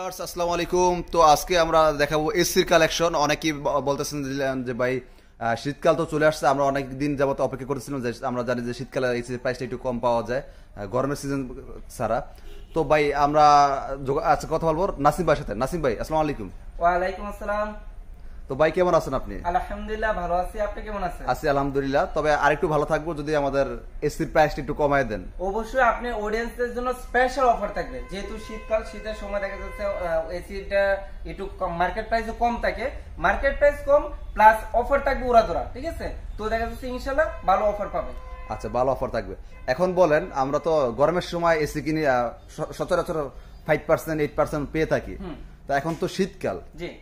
Viewers আসসালামু আলাইকুম। তো আজকে আমরা দেখাবো এসির কালেকশন। অনেকেই বলতেছেন যে ভাই শীতকাল তো চলে আসছে, আমরা অনেক দিন যাবত অপেক্ষা করতেছিলাম যে আমরা জানি যে শীতকালে এসির প্রাইসটা একটু কম পাওয়া যায় গরমের সিজন ছাড়া। তো ভাই আমরা আজকে কথা বলবো নাসিম ভাইয়ের সাথে। নাসিম ভাই আসসালামু আলাইকুম। ওয়ালাইকুম আসসালাম। তো ভাই কেমন আছেন আপনি? আলহামদুলিল্লাহ ভালো আছি, আপনি কেমন আছেন? আছি আলহামদুলিল্লাহ। তবে আরেকটু ভালো থাকবো যদি আমাদের এসির প্রাইসটা একটু কমায় দেন। অবশ্যই আপনি অডিয়েন্সদের জন্য স্পেশাল অফার থাকবে, যেহেতু শীতকাল, শীতের সময় দেখা যাচ্ছে এসিটা একটু মার্কেট প্রাইসও কম থাকে, মার্কেট প্রাইস কম প্লাস অফার থাকবে উড়াধুরা, ঠিক আছে? তো দেখা যাচ্ছে ইনশাআল্লাহ ভালো অফার পাবে। আচ্ছা, ভালো অফার থাকবে। এখন বলেন, আমরা তো গরমের সময় এসি কিনি সচরাচর 5% 8% পেয়ে থাকি। তো এখন তো শীতকাল,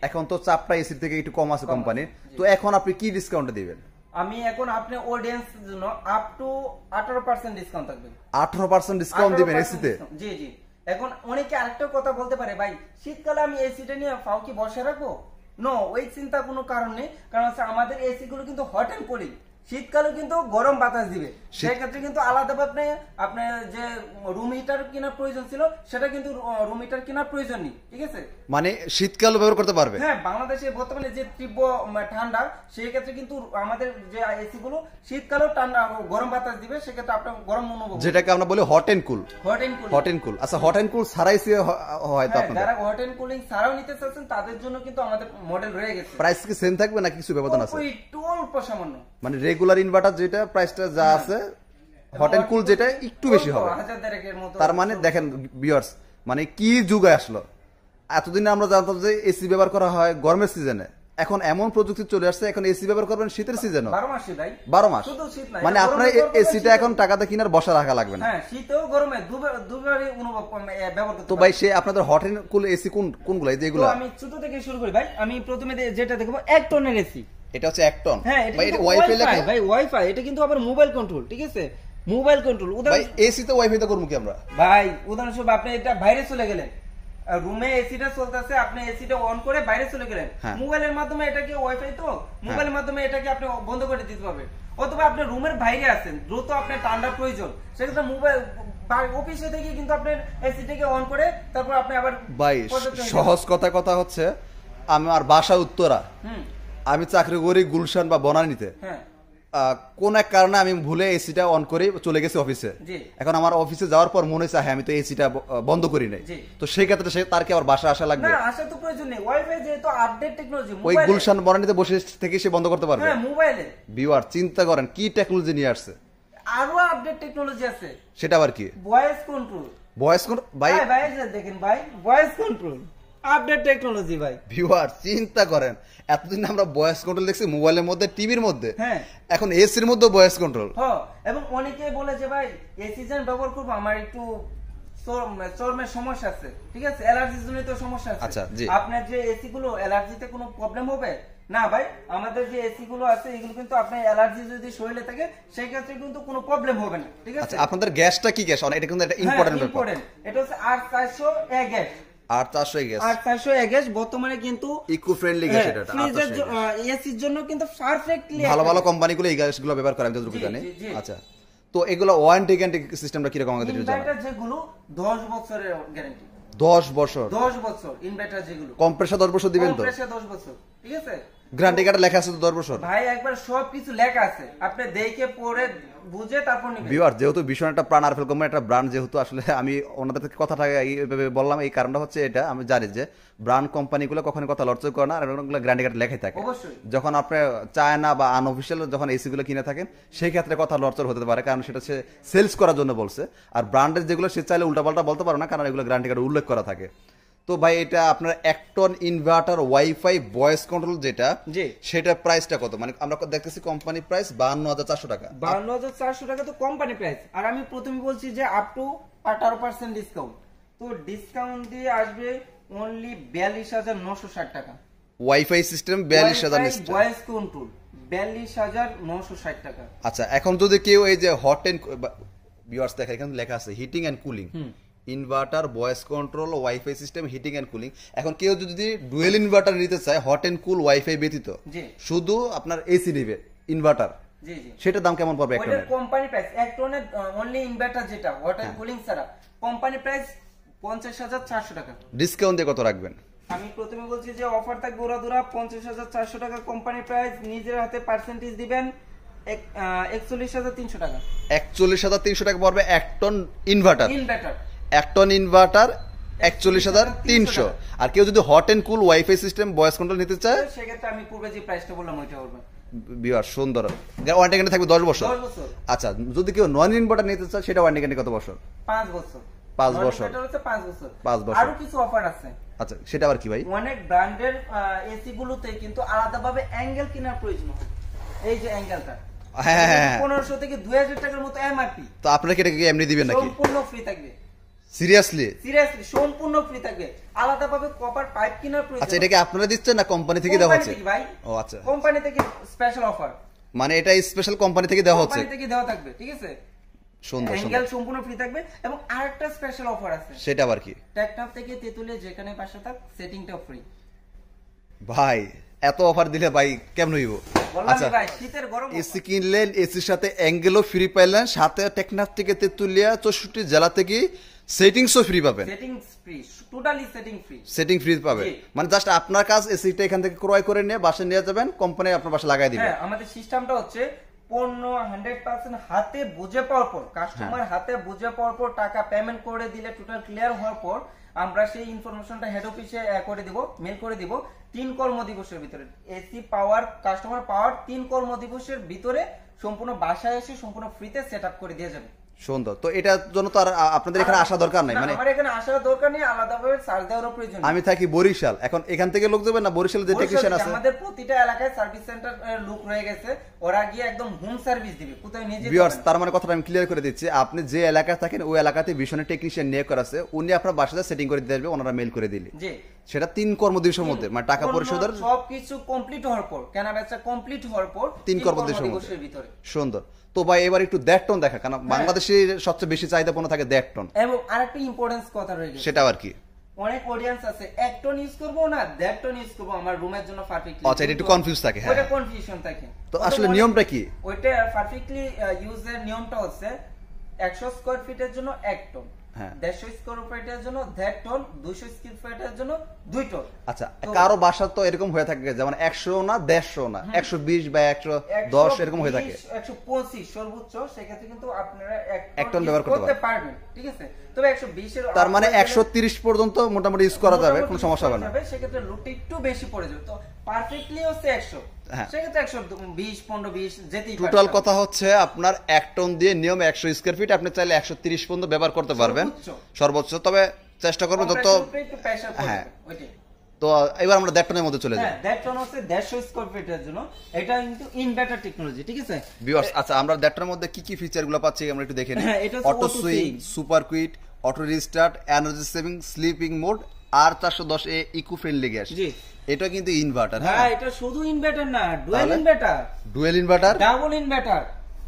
এখন তো চাপটা এসি থেকে একটু কম আছে কোম্পানি। তো এখন আপনি কি ডিসকাউন্ট দিবেন? আমি এখন আপনি অডিয়েন্সের জন্য আপ টু 18% ডিসকাউন্ট থাকবে। 18% ডিসকাউন্ট দিবেন এসিতে? জি জি। এখন অনেকে আরেকটা কথা বলতে পারে, ভাই শীতকালে আমি এসিটা নিয়ে ফাও কি বসে রাখবো? নো, ওই চিন্তা কোনো কারণ নেই, কারণ হচ্ছে আমাদের এসি গুলো কিন্তু হট এন্ড কুলিং, শীতকালে কিন্তু গরম বাতাস দিবে। সেক্ষেত্রে কিন্তু আলাদাভাবে আপনার যে রুম হিটার কেনার প্রয়োজন ছিল সেটা কিন্তু রুম হিটার কেনার প্রয়োজন নেই, ঠিক আছে? মানে শীতকাল ব্যবহার করতে পারবে। হ্যাঁ, বাংলাদেশে বর্তমানে যে তীব্র ঠান্ডা, সেই ক্ষেত্রে কিন্তু আমাদের যে এসি গুলো শীতকালেও ঠান্ডা গরম বাতাস দিবে, সেক্ষেত্রে আপনার গরম অনুভব, যেটাকে আমরা বলি hot and cool. Hot and cool, hot and cool. আচ্ছা, হট এন্ড কুল ছাড়াই সে হয় তো আপনাদের? যারা হট এন্ড কুলিং ছাড়াও নিতে চাচ্ছেন তাদের জন্য কিন্তু আমাদের মডেল রয়ে গেছে। প্রাইস কি সেম থাকবে না কিছু ব্যবধান আছে? একটু অল্প সামান্য, মানে রেগুলার ইনভার্টার যেটা প্রাইসটা যা আছে, হট এন্ড কুল যেটা একটু বেশি হবে। তার মানে দেখেন ভিউয়ার্স, মানে কি যুগে আসলো। এতদিন আমরা জানতাম যে এসি ব্যবহার করা হয় গরমের সিজনে, এখন এমন প্রযুক্তি চলে আসছে, এখন এসি ব্যবহার করবেন শীতের সিজনে 12 মাস। মানে আপনার এসিটা এখন টাকাতে কিনার বসা রাখা লাগবে না। হ্যাঁ, শীতেও গরমে দুবারই অনুভব ব্যবহার করতে। তো ভাই সে আপনাদের হট এন্ড কুল এসি কোনগুলো? এই যেগুলো আমি ছোট থেকে শুরু করি ভাই। আমি প্রথমে যেটা দেখবো 1 টনের এসি। এটা হচ্ছে 1 টন। হ্যাঁ, এটা ওয়াইফাই লেখা ভাই, ওয়াইফাই। এটা কিন্তু আবার মোবাইল কন্ট্রোল, ঠিক আছে? Mobile control. ভাই এসি তো ওয়াইফাই তো করব কি আমরা? ভাই উদাহরণস্বরূপ আপনি এটা বাইরে চলে গেলেন, রুমে এসিটা চলতেছে, আপনি এসিটা অন করে বাইরে চলে গেলেন, মোবাইলের মাধ্যমে এটাকে ওয়াইফাই, তো মোবাইলের মাধ্যমে এটাকে আপনি বন্ধ করে দিতে পারবেন। অথবা আপনি রুমের বাইরে আছেন, দ্রুত আপনার ঠান্ডার প্রয়োজন, সেক্ষেত্রে মোবাইল অফিসে থেকে কিন্তু আপনার এসিটাকে অন করে তারপর আপনি আবার। ভাই সহজ কথা হচ্ছে, আমার বাসা উত্তরা, আমি চাকরি করি গুলশান বা বনানীতে। কোন এক কারণে আমি ভুলে এসিটা অন করে চলে গেছি অফিসে। এখন আমার অফিসে যাওয়ার পর মনে হচ্ছে হ্যাঁ আমি তো এসিটা বন্ধ করি নাই। তো সেই ক্ষেত্রে তার কি আবার বাসা আসা লাগবে? না, আসা তো প্রয়োজন নেই। ওয়াইফাই যেহেতু আপডেট টেকনোলজি, ওই গুলশান বনানীতে বসে থেকে সে বন্ধ করতে পারবে। হ্যাঁ, মোবাইলে। ভিউয়ার চিন্তা করেন কি টেকনোলজি নিয়ে আসছে। আরো আপডেট টেকনোলজি আছে। সেটা আবার কি? Voice control. ভয়েস কন্ট্রোল ভাই, ভাই দেখেন ভাই, ভয়েস কন্ট্রোল আপডেট টেকনোলজি ভাই। ভিউয়ার চিন্তা করেন, এতদিন আমরা ভয়েস কন্ট্রোল দেখছি মোবাইলের মধ্যে, টিভির মধ্যে, এখন এসির মধ্যে ভয়েস কন্ট্রোল। হ্যাঁ, এবং অনেকেই বলে যে ভাই এসি যেন ব্যবহার করবো, আমার একটু চর্মের সমস্যা আছে, ঠিক আছে, অ্যালার্জির জনিত সমস্যা আছে। আচ্ছা, আপনার যে এসি গুলো অ্যালার্জিতে কোনো প্রবলেম হবে না ভাই? আমাদের যে এসি গুলো আছে এগুলো কিন্তু আপনার অ্যালার্জি যদি শরীরে থাকে সেই ক্ষেত্রে কিন্তু কোনো প্রবলেম হবে না, ঠিক আছে? আচ্ছা, আপনাদের গ্যাসটা কি গ্যাস? এটা কিন্তু একটা ইম্পর্টেন্ট ব্যাপার। এটা হচ্ছে 8400 গ্যাস। 8400 গ্যাস বর্তমানে কিন্তু ইকো ফ্রেন্ডলি গ্যাস। এটা এসির জন্য কিন্তু পারফেক্টলি ভালো কোম্পানিগুলো এই গ্যাসগুলো ব্যবহার করে, আমি যতটুকু জানি। আচ্ছা, তো এগুলো ওয়ারেন্টি গ্যারান্টি সিস্টেমটা কি রকম আমাদের একটু জানান। ইনভার্টার যেগুলো 10 বছরের গ্যারান্টি। 10 বছর? 10 বছর ইনভার্টার যেগুলো। কম্প্রেসার 10 বছর দিবেন তো? কম্প্রেসার 10 বছর, ঠিক আছে? গ্যারান্টি কার্ডে লেখা আছে তো 10 বছর? ভাই একবার সবকিছু লেখা আছে, আপনি দেখে পড়ে বুঝে তারপর নিবেন। ভিউয়ার যেহেতু ভীষণ একটা প্রাণ আরফেল কোম্পানি, একটা ব্র্যান্ড, যেহেতু আসলে আমি ওনাদের থেকে কথাটা এইভাবে বললাম, এই কারণটা হচ্ছে এটা আমি জানি যে ব্র্যান্ড কোম্পানিগুলো কখনো কথা লড়চড় করে না, আর ওগুলো গ্যারান্টি কার্ড লেখাই থাকে। যখন আপনি চায় না বা আনঅফিসিয়াল যখন এসি গুলো কিনে থাকেন, সেই ক্ষেত্রে কথা লড়চড় হতে পারে, কারণ সেটা সে সেলস করার জন্য বলছে। আর ব্র্যান্ডের যেগুলো সে চাইলে উল্টাপাল্টা বলতে পারে না, কারণ এগুলো গ্যারান্টি কার্ডে উল্লেখ করা থাকে। তো ভাই এটা আপনার 1 ton inverter WiFi voice control যেটা, সেটা প্রাইসটা কত? মানে আমরা দেখতেছি কোম্পানি প্রাইস 52400 টাকা। 52400 টাকা তো কোম্পানি প্রাইস, আর আমি প্রথমে বলছি যে আপ টু 18% ডিসকাউন্ট। তো ডিসকাউন্ট দিয়ে আসবে অনলি 42960 টাকা। ওয়াইফাই সিস্টেম 42000, ভয়েস কন্ট্রোল 42960 টাকা। আচ্ছা, এখন যদি কেউ এই যে হট এন্ড ভিউয়ার্স দেখেন, এখানে লেখা আছে heating and cooling, inverter voice control WiFi system heating and cooling. এখন কেউ যদি ডুয়েল ইনভার্টার নিতে চায়, হট এন্ড কুল ওয়াইফাই ব্যতীত, শুধু আপনার এসি নেবে ইনভার্টার, সেটার দাম কেমন পড়বে? কোম্পানি প্রাইস 1 টনের অনলি ইনভার্টার যেটা হট এন্ড কুলিং ছাড়া কোম্পানি প্রাইস 50,400 টাকা। ডিসকাউন্ট দিয়ে কত রাখবেন? আমি প্রথমে বলছি যে অফার থাকবে উড়াধুরা 50,400 টাকা কোম্পানি প্রাইস, নিজের হাতে পার্সেন্টেজ দিবেন 41,300 টাকা। 41,300 টাকা পড়বে 1 টন ইনভার্টার। 1 ton inverter 41,300। আর কেউ যদি hot and cool WiFi system voice control নিতে চায় সেক্ষেত্রে আমি পূর্বে যে প্রাইসটা বললাম ওইটা বলবো। বিয়ার সুন্দর ওয়ারেন্টি গ্যারান্টি থাকবে 10 বছর। আচ্ছা, যদি কেউ নন ইনভার্টার নিতে চায় সেটা ওয়ারেন্টি গ্যারান্টি কত বছর? 5 বছর। 5 বছর। এটা হচ্ছে 5 বছর। 5 বছর। আরো কিছু অফার আছে। আচ্ছা, সেটা আবার কি ভাই? অনেক ব্র্যান্ডের এসি গুলোতে কিন্তু আলাদাভাবে অ্যাঙ্গেল কেনার প্রয়োজন হয়। এই যে অ্যাঙ্গেলটা, হ্যাঁ 1500 থেকে 2000 টাকার মতো এমআরপি। তো আপনারা কি এটা কি এমনি দিবেন নাকি? সম্পূর্ণ ফ্রি থাকবে। সিরিয়াসলি সম্পূর্ণ ফ্রি থাকবে। আলাদাভাবে কপার পাইপ কেনার প্রয়োজন। আচ্ছা, এটা কি আপনারা দিচ্ছেন না কোম্পানি থেকে দেওয়া হচ্ছে? ভাই, ও আচ্ছা, কোম্পানি থেকে স্পেশাল অফার, মানে এটা স্পেশাল কোম্পানি থেকে দেওয়া হচ্ছে। কোম্পানি থেকে দেওয়া থাকবে, ঠিক আছে? সুন্দর অ্যাঙ্গেল সম্পূর্ণ ফ্রি থাকবে। এবং আরেকটা স্পেশাল অফার আছে। সেটা আবার কি? টেকনাফ থেকে তেতুলিয়া যেখানে পাশে থাক সেটিংটা ফ্রি। ভাই এত অফার দিলে ভাই কেমন হইব? আচ্ছা ভাই, শীতের গরম এসি কিনলেন, এসির সাথে অ্যাঙ্গেলও ফ্রি পাইলেন, সাথে টেকনাফ থেকে তেতুলিয়া 64 জেলা থেকে সেটিংসও ফ্রি পাবেন। Settings free, totally setting free. Setting free পাবেন, মানে জাস্ট আপনার কাজ এসিটা এখান থেকে ক্রয় করে নিয়ে বাসায় নিয়ে যাবেন, কোম্পানি আপনার বাসায় লাগাই দিবে। হ্যাঁ, আমাদের সিস্টেমটা হচ্ছে পণ্য 100% হাতে বুঝে পাওয়ার পর, কাস্টমার হাতে বুঝে পাওয়ার পর টাকা পেমেন্ট করে দিলে টোটাল ক্লিয়ার হওয়ার পর আমরা সেই ইনফরমেশনটা হেড অফিসে করে দিব, মেল করে দিব 3 কর্মদিবসের ভিতরে। এসি পাওয়ার, কাস্টমার পাওয়ার 3 কর্মদিবসের ভিতরে সম্পূর্ণ বাসায় এসে সম্পূর্ণ ফ্রিতে সেটআপ করে দিয়ে যাবে। সুন্দর। তো এটার জন্য তো আর আপনাদের এখানে আসা দরকার নাই, মানে আমার এখানে আসার দরকার নেই, আলাদাভাবে চার্জ দেওয়ার প্রয়োজন নেই। আমি থাকি বরিশাল, এখন এখান থেকে লোক যাবে না বরিশালে যে টেকনিশিয়ান আছে? আমাদের প্রতিটা এলাকায় সার্ভিস সেন্টার লোক রয়ে গেছে, ওরা গিয়ে একদম হোম সার্ভিস দিবে, কোথায় নিয়ে যেতে ভিউয়ার্স, তার মানে কথাটা আমি ক্লিয়ার করে দিচ্ছি, আপনি যে এলাকায় থাকেন ওই এলাকাতে ভীষণ টেকনিশিয়ান নিয়োগ করা আছে, উনি আপনার বাসাতে সেটিং করে দিয়ে আসবে, ওনারা মেল করে দিলে জি, সেটা 3 কর্মদিবসের মধ্যে, মানে টাকা পরিশোধের সবকিছু কমপ্লিট হওয়ার পর, কেনা বেচা কমপ্লিট হওয়ার পর 3 কর্মদিবসের ভিতরে। সুন্দর। তো ভাই এবার একটু 1.5 টন দেখা, কারণ বাংলাদেশের সবচেয়ে বেশি চাহিদা পণ্য থাকে 1.5 টন। এবং আরেকটা ইম্পর্টেন্স কথা রয়ে গেছে, সেটা আর কি? অনেক অডিয়েন্স আছে 1 টন ইউজ করব না 1.5 টন ইউজ করব আমার রুমের জন্য পারফেক্টলি। আচ্ছা, এটা একটু কনফিউজ থাকে। হ্যাঁ, ওটা কনফিউশন থাকে। তো আসলে নিয়মটা কি? ওইটা পারফেক্টলি ইউজের নিয়মটা হচ্ছে 100 স্কয়ার ফিটের জন্য 1 টন, 150 স্কয়ার ফিটের জন্য 1.5 টন, 200 স্কয়ার ফিটের জন্য 2 টন। আচ্ছা, কারো বাসা তো এরকম হয়ে থাকে যেমন 100 না 150 না 120 বা 110 এরকম হয়ে থাকে, 125 সর্বোচ্চ, সেক্ষেত্রে কিন্তু আপনারা 1 টন ব্যবহার করতে পারবেন, ঠিক আছে? তবে 120 এর তার মানে 130 পর্যন্ত মোটামুটি ইউজ করা যাবে, কোনো সমস্যা হবে না। সেক্ষেত্রে লোডটা একটু বেশি পড়ে যাবে, তো পারফেক্টলি হচ্ছে 100, সেক্ষেত্রে 120 15 20 যেতেই পারে। টোটাল কথা হচ্ছে আপনার 1 টন দিয়ে নিয়ম 100 স্কয়ার ফিট, আপনি চাইলে 130 পর্যন্ত ব্যবহার করতে পারবেন সর্বোচ্চ, তবে চেষ্টা করবেন যত। হ্যাঁ, তো এবার আমরা 1.5 টনের মধ্যে চলে যাই। 1.5 টন হচ্ছে 150 স্কয়ার ফিটের জন্য, এটা কিন্তু ইনভার্টার টেকনোলজি, ঠিক আছে ভিউয়ার্স? আচ্ছা, আমরা 1.5 টনের মধ্যে কি কি ফিচারগুলো পাচ্ছি আমরা একটু দেখে নিই। Auto swing, super quiet, auto restart, energy saving, sleeping mode আর 410A ইকো ফ্রেন্ডলি গ্যাস। জি, এটা কিন্তু ইনভার্টার। হ্যাঁ, এটা শুধু ইনভার্টার না, dual inverter, dual inverter, double inverter,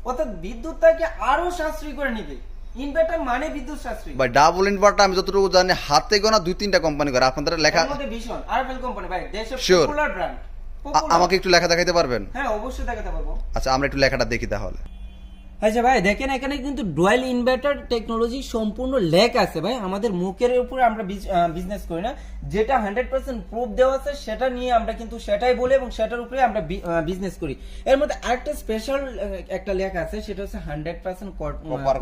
অর্থাৎ বিদ্যুৎটাকে আরো সাশ্রয়ী করে নিবে। ইনভার্টার মানে বিদ্যুৎ সাশ্রয়ী। ভাই ডাবল ইনভার্টার আমি যতটুকু জানি হাতে গোনা 2-3টা কোম্পানি করে, আপনাদের লেখা আমাদের ভীষণ আরএফএল কোম্পানি ভাই, দেশের পপুলার ব্র্যান্ড। আমাকে একটু লেখা দেখাইতে পারবেন? হ্যাঁ, অবশ্যই দেখাতে পারবো। আচ্ছা, আমরা একটু লেখাটা দেখি তাহলে। আচ্ছা ভাই, দেখেন এখানে কিন্তু ডুয়াল ইনভার্টার টেকনোলজি সম্পূর্ণ লেখা আছে ভাই। আমাদের মুখের উপরে আমরা বিজনেস করি না, যেটা 100% প্রুফ দেওয়া আছে সেটা নিয়ে আমরা কিন্তু সেটাই বলি এবং সেটার উপরে আমরা বিজনেস করি। এর মধ্যে আরেকটা স্পেশাল একটা লেখা আছে, সেটা হচ্ছে 100%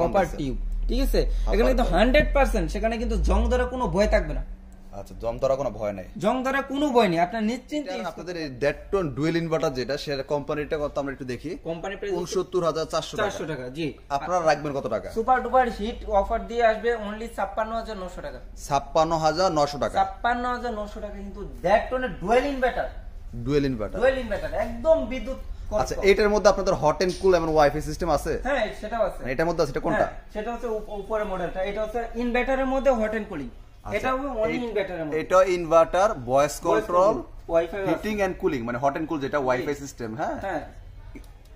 কপার টিউব, ঠিক আছে? এখানে কিন্তু 100%, সেখানে কিন্তু জং ধরা কোনো ভয় থাকবে না। আচ্ছা, জং ধরা কোনো ভয় নাই, জং ধরা কোনো ভয় নেই, আপনার নিশ্চিন্তে। আপনাদের এই 1.5 টন ডুয়েল ইনভার্টার যেটা, সেটা কোম্পানিটা কত আমরা একটু দেখি। কোম্পানি প্রাইস 69,400 টাকা। জি, আপনারা রাখবেন কত টাকা? সুপার ডুপার হিট অফার দিয়ে আসবে অনলি 56,900 টাকা। 56,900 টাকা, 56,900 টাকা কিন্তু 1.5 টনের dual inverter. Dual inverter, dual inverter একদম বিদ্যুৎ। আচ্ছা, এটার মধ্যে আপনাদের হট এন্ড কুল এবং ওয়াইফাই সিস্টেম আছে? হ্যাঁ, সেটাও আছে। এটার মধ্যে আছে, এটা কোনটা? সেটা হচ্ছে উপরের মডেলটা, এটা হচ্ছে ইনভার্টারের মধ্যে হট এন্ড কুলিং। এটা অনলি ইনভার্টারের মধ্যে। এটা inverter, voice control, WiFi, heating and cooling, মানে হট এন্ড কুল যেটা ওয়াইফাই সিস্টেম। হ্যাঁ,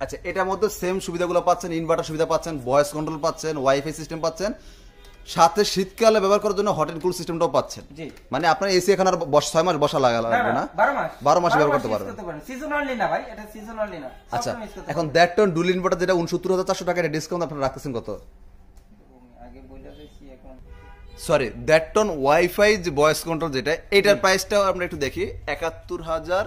আচ্ছা, এটার মধ্যে সেম সুবিধাগুলো পাচ্ছেন, ইনভার্টার সুবিধা পাচ্ছেন, ভয়েস কন্ট্রোল পাচ্ছেন, ওয়াইফাই সিস্টেম পাচ্ছেন, সাথে শীতকালে ব্যবহার করার জন্য হট এন্ড কুল সিস্টেমটাও পাচ্ছেন। মানে আপনার এসি এখন আর 6 মাস বসা লাগবে না, 12 মাস ব্যবহার করতে পারবেন। সিজনালি না ভাই, এটা সিজনালি না। আচ্ছা, এখন 1.5 টন ডুয়েল ইনভার্টার যেটা 69,400 টাকা, এটা ডিসকাউন্ট আপনারা রাখতেছেন কত? আগে বলে দিয়েছি, এখন সরি দ্যাটটন ওয়াইফাই যে ভয়েস কন্ট্রোল যেটা, এটার প্রাইসটাও আমরা একটু দেখি ৭১,৪০০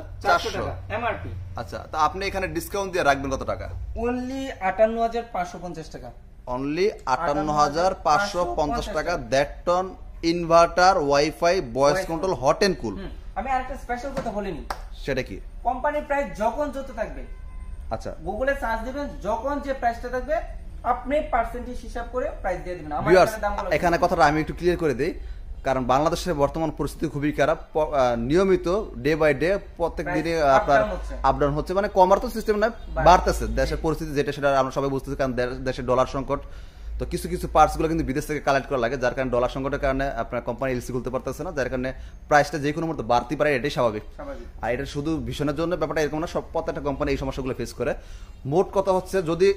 এমআরপি। আচ্ছা, তা আপনি এখানে ডিসকাউন্ট দিয়ে রাখবেন কত টাকা? অনলি ৫৮,৫৫০ টাকা। অনলি ৫৮,৫৫০ টাকা দ্যাটটন inverter WiFi voice control hot and cool. আমি আরেকটা স্পেশাল কথা বলিনি, সেটা কি? কোম্পানির প্রাইস যখন যত থাকবে, আচ্ছা গুগলে সার্চ দিবেন, যখন যে প্রাইসটা থাকবে আপনি পার্সেন্টেজ হিসাব করে প্রাইস দিয়ে দিবেন। আমার ভিউয়ার্স, এখানে দামগুলো এখানে কথাটা আমি একটু ক্লিয়ার করে দেই, কারণ বাংলাদেশের বর্তমান পরিস্থিতি খুবই খারাপ। নিয়মিত ডে বাই ডে প্রত্যেক দিনে আপনার আপ ডাউন হচ্ছে, মানে কমার তো সিস্টেম না, বাড়তেছে। দেশের পরিস্থিতি যেটা সেটা আমরা সবাই বুঝতেছি, কারণ দেশের ডলার সংকট। তো কিছু কিছু পার্টস গুলো কিন্তু বিদেশ থেকে কালেক্ট করা লাগে, যার কারণে ডলার সংকটের কারণে আপনার কোম্পানি এলসি খুলতে পারতেছে না, যার কারণে প্রাইসটা যে কোনো মুহূর্তে বাড়তে পারে, এটাই স্বাভাবিক। আর এটা শুধু ভীষণের জন্য ব্যাপারটা এরকম না, সব প্রত্যেকটা কোম্পানি এই সমস্যাগুলো ফেস করে। মোট কথা হচ্ছে, যদি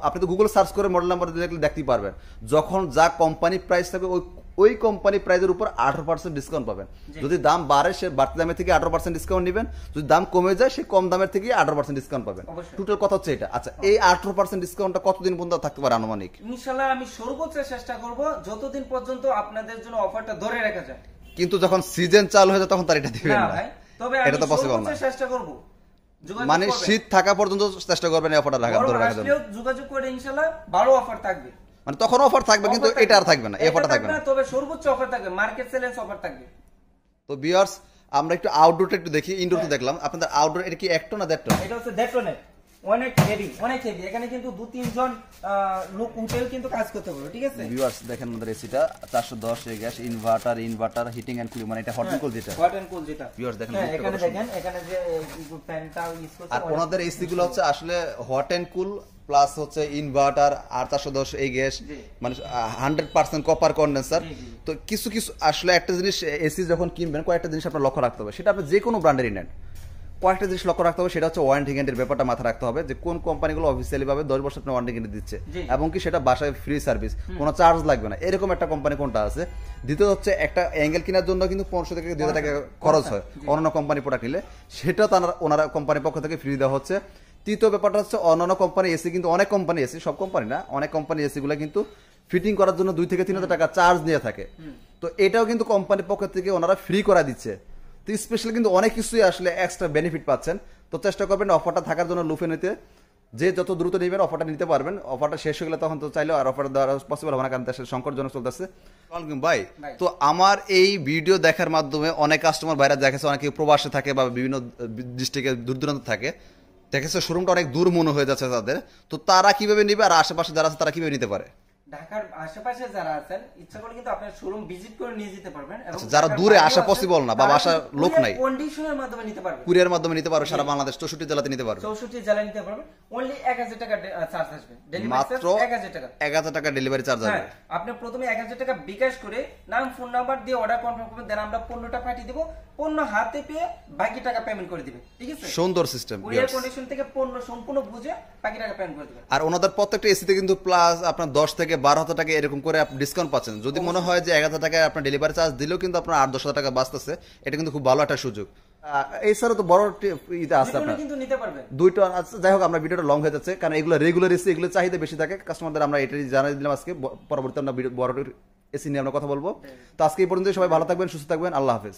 আপনি তো গুগল সার্চ করে মডেল নাম্বার দেখলে দেখতেই পারবেন, যখন যা কোম্পানি প্রাইস থাকবে ওই কোম্পানি প্রাইসের উপর 18% ডিসকাউন্ট পাবেন। যদি দাম বাড়ে সে বাড়তি দামের থেকে 18% ডিসকাউন্ট নেবেন, যদি দাম কমে যায় সে কম দামের থেকে 18% ডিসকাউন্ট পাবেন। টোটাল কথা হচ্ছে এটা। আচ্ছা, এই 18% ডিসকাউন্টটা কতদিন পর্যন্ত থাকতে পারে আনুমানিক? ইনশাআল্লাহ আমি সর্বোচ্চ চেষ্টা করব যতদিন পর্যন্ত আপনাদের জন্য অফারটা ধরে রাখা যায়। কিন্তু যখন সিজন চালু হয়ে যায় তখন তার এটা দিবেন না, তবে এটা তো পসিবল না। চেষ্টা করব, মানে শীত থাকা পর্যন্ত চেষ্টা করবেন এই অফারটা ধরে রাখার জন্য। যোগাযোগ করে ইনশাআল্লাহ ভালো অফার থাকবে, মানে তখন অফার থাকবে, কিন্তু এটা আর থাকবে না, এই অফারটা থাকবে না। তবে সর্বোচ্চ অফার থাকবে, মার্কেট চ্যালেঞ্জ অফার থাকবে। তো ভিউয়ার্স, আমরা একটু আউটডোরটা একটু দেখি। ইনডোর তো দেখলাম, আপনাদের আউটডোর এটা কি একটো না দেড়টো? এটা হচ্ছে দেড়টো। অনেক হেভি, অনেক হেভি। এখানে কিন্তু ২-৩ জন লোক উঠেও কিন্তু কাজ করতে পারবে, ঠিক আছে? ভিউয়ার্স দেখেন, আমাদের এসিটা 410 এর gas inverter heating and cooling, মানে এটা হট এন্ড কুল যেটা। হট এন্ড কুল যেটা। ভিউয়ার্স দেখেন, এখানে দেখেন, এখানে যে ফ্যানটা ইউজ করছে, আর ওনাদের এসি গুলো হচ্ছে আসলে হট এন্ড কুল প্লাস হচ্ছে ইনভার্টার আর 410 এই গ্যাস, মানে 100% কপার কন্ডেন্সার। তো কিছু কিছু আসলে একটা জিনিস এসি যখন কিনবেন, কয়েকটা জিনিস আপনার লক্ষ্য রাখতে হবে, সেটা আপনি যে কোনো ব্র্যান্ডেরই নেন, কয়েকটা জিনিস লক্ষ্য রাখতে হবে। সেটা হচ্ছে ওয়ারেন্টি গ্যারান্টির ব্যাপারটা মাথায় রাখতে হবে, যে কোন কোম্পানিগুলো অফিসিয়ালি ভাবে 10 বছর আপনার ওয়ারেন্টি গ্যারান্টি দিচ্ছে, এবং কি সেটা বাসায় ফ্রি সার্ভিস, কোনো চার্জ লাগবে না, এরকম একটা কোম্পানি কোনটা আছে। দ্বিতীয় হচ্ছে, একটা অ্যাঙ্গেল কেনার জন্য কিন্তু 1500 থেকে 2000 টাকা খরচ হয় অন্য কোম্পানি প্রোডাক্ট নিলে, সেটা ওনারা কোম্পানির পক্ষ থেকে ফ্রি দেওয়া হচ্ছে। তৃতীয় ব্যাপারটা হচ্ছে, অন্যান্য কোম্পানি এসি কিন্তু, অনেক কোম্পানি এসি, সব কোম্পানি না, অনেক কোম্পানি এসি গুলো কিন্তু ফিটিং করার জন্য 2 থেকে 3000 টাকা চার্জ নিয়ে থাকে। তো এটাও কিন্তু কোম্পানির পক্ষ থেকে ওনারা ফ্রি করা দিচ্ছে। তো স্পেশালি কিন্তু অনেক কিছুই আসলে এক্সট্রা বেনিফিট পাচ্ছেন। তো চেষ্টা করবেন অফারটা থাকার জন্য লুফে নিতে, যে যত দ্রুত নেবেন অফারটা নিতে পারবেন। অফারটা শেষ হয়ে গেলে তখন তো চাইলেও আর অফার দেওয়া পসিবল হবে না, কারণ দেশের সংকটজনক চলতেছে। ভাই, তো আমার এই ভিডিও দেখার মাধ্যমে অনেক কাস্টমার ভাইরা দেখেছে, অনেকে প্রবাসে থাকে বা বিভিন্ন ডিস্ট্রিক্টে দূর দূরান্ত থাকে, দেখেছে শোরুমটা অনেক দূর মনে হয়ে যাচ্ছে তাদের। তো তারা কিভাবে নিবে, আর আশেপাশে যারা আছে তারা কিভাবে নিতে পারে? ঢাকার আশেপাশে যারা আছেন, ইচ্ছা করলে কিন্তু আপনার শোরুম ভিজিট করে নিয়ে যেতে পারবেন, এবং যারা দূরে আসা পসিবল না বা আসার লোক নাই, কন্ডিশনের মাধ্যমে নিতে পারবেন, কুরিয়ার মাধ্যমে নিতে পারবে, সারা বাংলাদেশ 64 জেলাতে নিতে পারবে। 64 জেলায় নিতে পারবেন। অনলি 1000 টাকা চার্জ আসবে, মাত্র 1000 টাকা। 1000 টাকা ডেলিভারি চার্জ আসবে। আপনি প্রথমে 1000 টাকা বিকাশ করে নাম ফোন নাম্বার দিয়ে অর্ডার কনফার্ম করবেন, দেন আমরা পণ্যটা পাঠিয়ে দেব, পণ্য হাতে পেয়ে বাকি টাকা পেমেন্ট করে দিবেন, ঠিক আছে? সুন্দর সিস্টেম। কুরিয়ার কন্ডিশন থেকে পণ্য সম্পূর্ণ বুঝে বাকি টাকা পেমেন্ট করে দিবেন। আর ওনাদের প্রত্যেকটা এসিতে কিন্তু প্লাস আপনার 10 থেকে 12,000 টাকা এরকম করে আপনি ডিসকাউন্ট পাচ্ছেন। যদি মনে হয় যে 1000 টাকায় আপনার ডেলিভারি চার্জ দিলেও কিন্তু আপনার 8-10,000 টাকা বাঁচতেছে, এটা কিন্তু খুব ভালো একটা সুযোগ। এছাড়া তো বড় ইটা আছে আপনার, কিন্তু নিতে পারবেন দুইটা আছে। যাই হোক, আমরা ভিডিওটা লং হয়ে যাচ্ছে, কারণ এগুলো রেগুলার এসি, এগুলো চাহিদা বেশি থাকে কাস্টমারদের, আমরা এটাই জানাই দিলাম আজকে। পরবর্তী আমরা বড় এসি নিয়ে আমরা কথা বলবো। তো আজকে এই পর্যন্ত, সবাই ভালো থাকবেন, সুস্থ থাকবেন, আল্লাহ হাফেজ।